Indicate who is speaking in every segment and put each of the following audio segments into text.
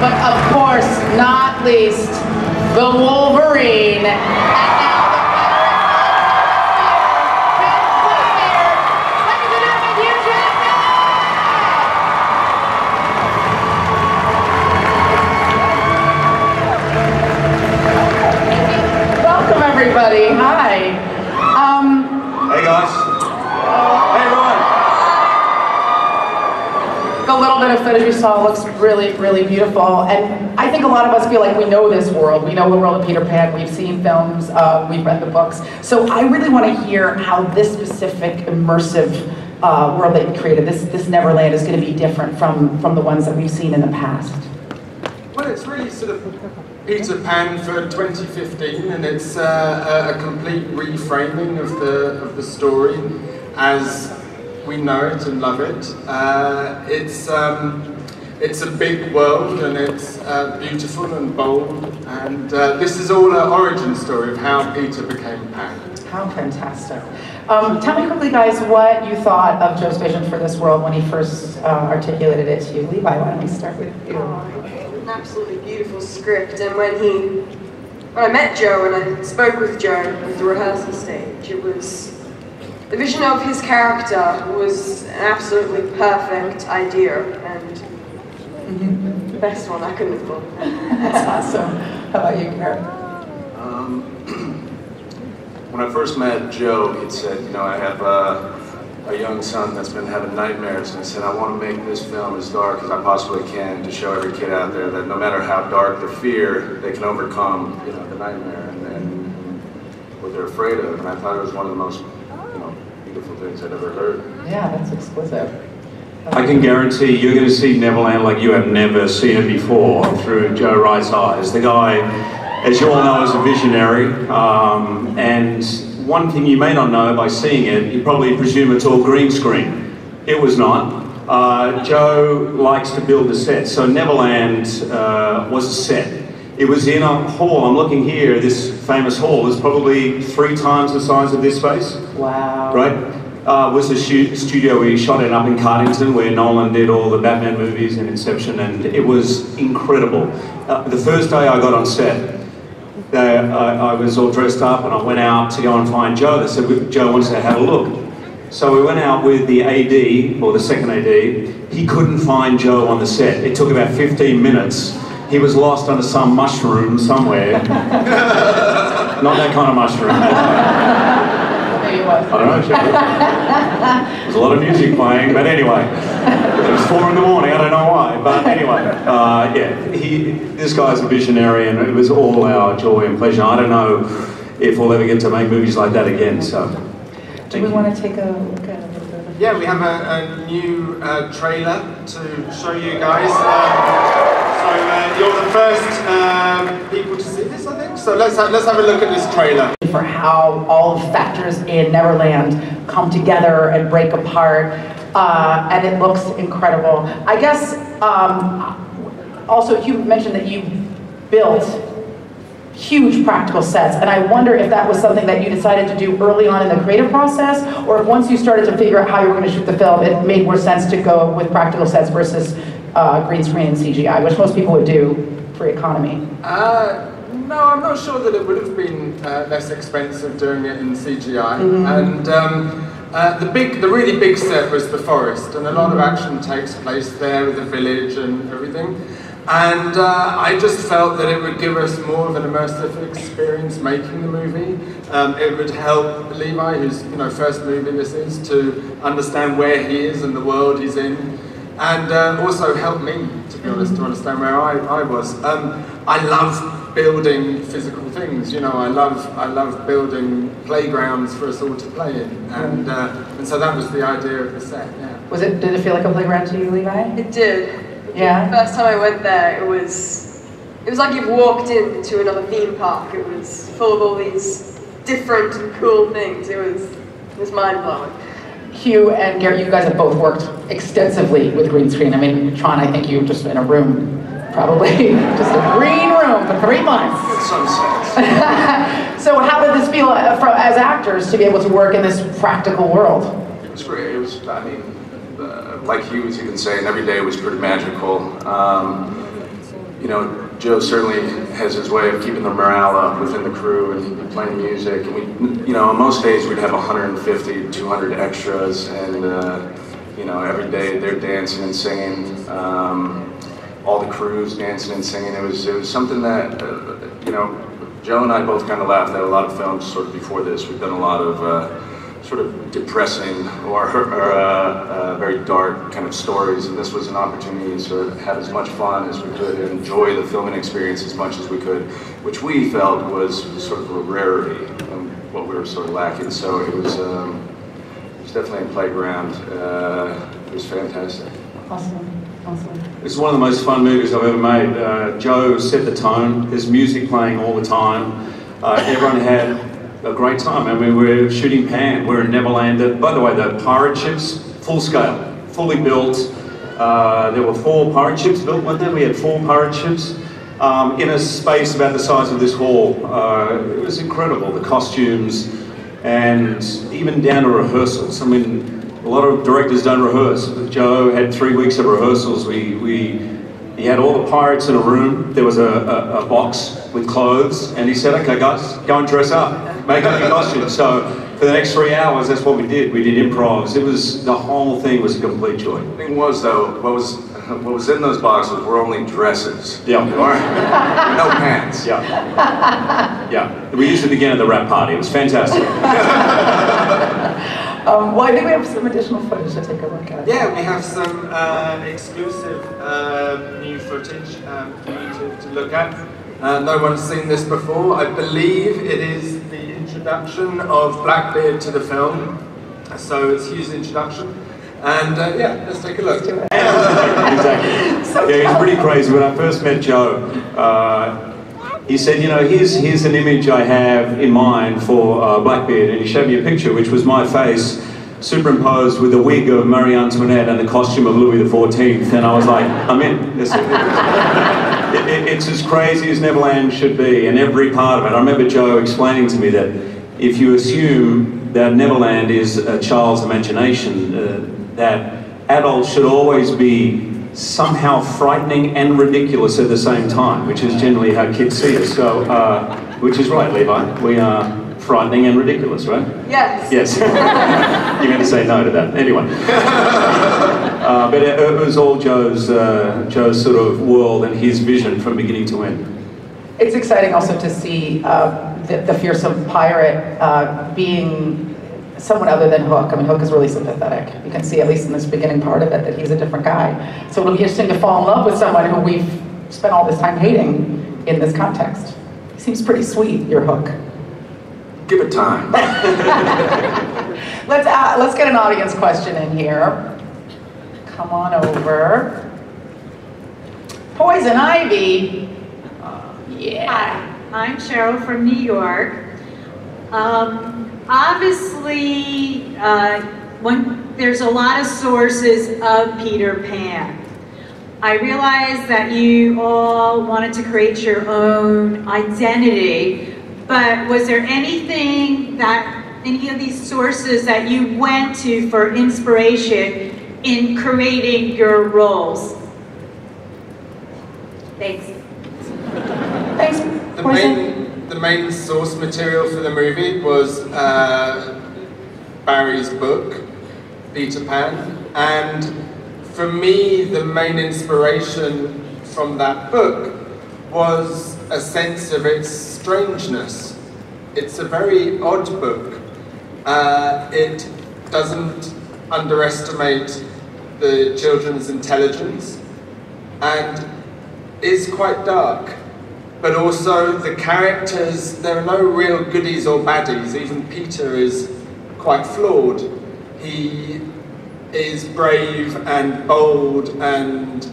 Speaker 1: but of course, not least, the Wolverine. And now the Blackbeard. Ladies and gentlemen, Hugh Jackman! Welcome, everybody. Hi.
Speaker 2: Hey, guys. Hey, everyone.
Speaker 1: The little bit of footage we saw looks really, really beautiful, and I think a lot of us feel like we know this world. We know the world of Peter Pan. We've seen films, we've read the books. So I really want to hear how this specific immersive world that you created, this Neverland, is going to be different from the ones that we've seen in the past.
Speaker 2: Well, it's really sort of Peter Pan for 2015, and it's a complete reframing of the story as we know it and love it. It's a big world, and it's beautiful and bold, and this is all an origin story of how Peter became Pan.
Speaker 1: How fantastic. Tell me quickly, guys, what you thought of Joe's vision for this world when he first articulated it to you. Levi, why don't we start with you?
Speaker 3: An absolutely beautiful script, and when I met Joe and I spoke with Joe at the rehearsal stage, it was the vision of his character was an absolutely perfect idea, and the best one I couldn't have thought.
Speaker 1: That's awesome. How about you, Garrett?
Speaker 4: When I first met Joe, he'd said, you know, I have a young son that's been having nightmares, and I said, I want to make this film as dark as I possibly can to show every kid out there that no matter how dark the fear, they can overcome, you know, the nightmare and what they're afraid of. And I thought it was one of the most, you know, beautiful things I'd ever heard.
Speaker 1: Yeah, that's exquisite.
Speaker 5: I can guarantee you're going to see Neverland like you have never seen it before through Joe Wright's eyes. The guy, as you all know, is a visionary, and one thing you may not know by seeing it, you probably presume it's all green screen. It was not. Joe likes to build the sets, so Neverland was a set. It was in a hall. I'm looking here, this famous hall is probably 3 times the size of this space.
Speaker 1: Wow.
Speaker 5: Right? Was the studio we shot it up in Cardington, where Nolan did all the Batman movies and Inception, and it was incredible. The first day I got on set, I was all dressed up and I went out to go and find Joe. They said, Joe wants to have a look. So we went out with the AD, or the second AD. He couldn't find Joe on the set. It took about 15 minutes. He was lost under some mushroom somewhere. Not that kind of mushroom. I don't know, there's a lot of music playing, but anyway. It was 4 in the morning, I don't know why, but anyway. Yeah, this guy's a visionary, and it was all our joy and pleasure. I don't know if we'll ever get to make movies like that again, so.
Speaker 1: Do we want to take a look at it?
Speaker 2: Yeah, we have a new trailer to show you guys. So you're the first people to see this, I think. So let's have a look at this trailer.
Speaker 1: For how all the factors in Neverland come together and break apart, and it looks incredible. I guess also you mentioned that you built huge practical sets, and I wonder if that was something that you decided to do early on in the creative process, or if once you started to figure out how you were going to shoot the film, it made more sense to go with practical sets versus green screen and CGI, which most people would do for economy.
Speaker 2: No, I'm not sure that it would have been less expensive doing it in CGI. And the really big set was the forest, and a lot of action takes place there with the village and everything. And I just felt that it would give us more of an immersive experience making the movie. It would help Levi, whose first movie this is, to understand where he is and the world he's in. And also help me, to be honest, to understand where I was. I love building physical things, I love building playgrounds for us all to play in, and so that was the idea of the set. Yeah.
Speaker 1: Did it feel like a playground to you, Levi?
Speaker 3: It did.
Speaker 1: Yeah.
Speaker 3: The first time I went there, it was like you've walked into another theme park. It was full of all these different and cool things. It was mind blowing.
Speaker 1: Hugh and Garrett, you guys have both worked extensively with green screen. I mean, Tron, I think you were just in a room, probably just a green room for 3 months.
Speaker 4: Some sense.
Speaker 1: So how did this feel as actors to be able to work in this practical world?
Speaker 4: It was great. It was, I mean, like Hugh was even saying, every day was pretty magical. you know, Joe certainly has his way of keeping the morale up within the crew, and he'd be playing music. And we, you know, on most days we'd have 150, 200 extras, and you know, every day they're dancing and singing. All the crews dancing and singing. It was something that you know, Joe and I both kind of laughed at a lot of films sort of before this. We've done a lot of sort of depressing or very dark kind of stories, and this was an opportunity to have as much fun as we could and enjoy the filming experience as much as we could, which we felt was sort of a rarity and what we were sort of lacking. So it was definitely a playground. It was fantastic.
Speaker 1: Awesome. Awesome.
Speaker 5: This is one of the most fun movies I've ever made. Joe set the tone. There's music playing all the time. Everyone had a great time. I mean, we're shooting Pan. We're in Neverland. By the way, the pirate ships, full scale, fully built. There were 4 pirate ships built, weren't there? We had 4 pirate ships in a space about the size of this hall. It was incredible, the costumes, and even down to rehearsals. I mean, a lot of directors don't rehearse. Joe had 3 weeks of rehearsals. He had all the pirates in a room. There was a box with clothes, and he said, "Okay, guys, go and dress up, make up your costumes." So for the next 3 hours, that's what we did. We did improvs. It was, the whole thing was a complete joy.
Speaker 4: The thing was, though, what was in those boxes were only dresses.
Speaker 5: Yeah.
Speaker 4: No pants.
Speaker 5: Yeah. Yeah. We used it again at the wrap party. It was fantastic.
Speaker 1: Well, I think we have some additional footage to take a look at.
Speaker 2: Yeah, we have some exclusive new footage for you to look at. No one's seen this before. I believe it is the introduction of Blackbeard to the film. So it's Hugh's introduction. And yeah, let's take a look.
Speaker 5: Exactly. Yeah, he's pretty crazy. When I first met Joe, he said, you know, here's an image I have in mind for Blackbeard, and he showed me a picture, which was my face superimposed with the wig of Marie Antoinette and the costume of Louis XIV, and I was like, I'm in. It's as crazy as Neverland should be, and every part of it. I remember Joe explaining to me that if you assume that Neverland is a child's imagination, that adults should always be somehow frightening and ridiculous at the same time, which is generally how kids see us. So, which is right, Levi. We are frightening and ridiculous, right?
Speaker 3: Yes.
Speaker 5: Yes. You're going to say no to that. Anyway. But it was all Joe's sort of world and his vision from beginning to end.
Speaker 1: It's exciting also to see the fearsome pirate being someone other than Hook. I mean, Hook is really sympathetic. You can see, at least in this beginning part of it, that he's a different guy. So it'll be interesting to fall in love with someone who we've spent all this time hating in this context. He seems pretty sweet, your Hook.
Speaker 4: Give it time.
Speaker 1: Let's get an audience question in here. Come on over. Poison Ivy. Yeah.
Speaker 6: Hi, I'm Cheryl from New York. Obviously, there's a lot of sources of Peter Pan. I realize that you all wanted to create your own identity, but was there anything that, any of these sources that you went to for inspiration in creating your roles? Thanks.
Speaker 1: Thanks.
Speaker 2: The main source material for the movie was Barry's book, Peter Pan, and for me the main inspiration from that book was a sense of its strangeness. It's a very odd book. It doesn't underestimate the children's intelligence and is quite dark. But also the characters, there are no real goodies or baddies. Even Peter is quite flawed. He is brave and bold, and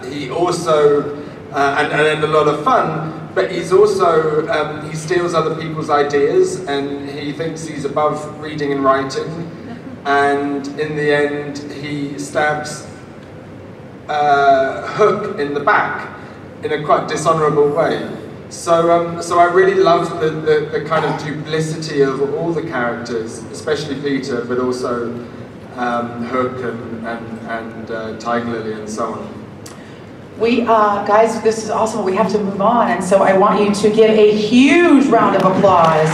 Speaker 2: he also, and a lot of fun, but he's also, he steals other people's ideas, and he thinks he's above reading and writing, and in the end he stabs Hook in the back in a quite dishonourable way. So I really loved the kind of duplicity of all the characters, especially Peter, but also Hook and Tiger Lily and so on.
Speaker 1: Guys, this is awesome. We have to move on, and so I want you to give a huge round of applause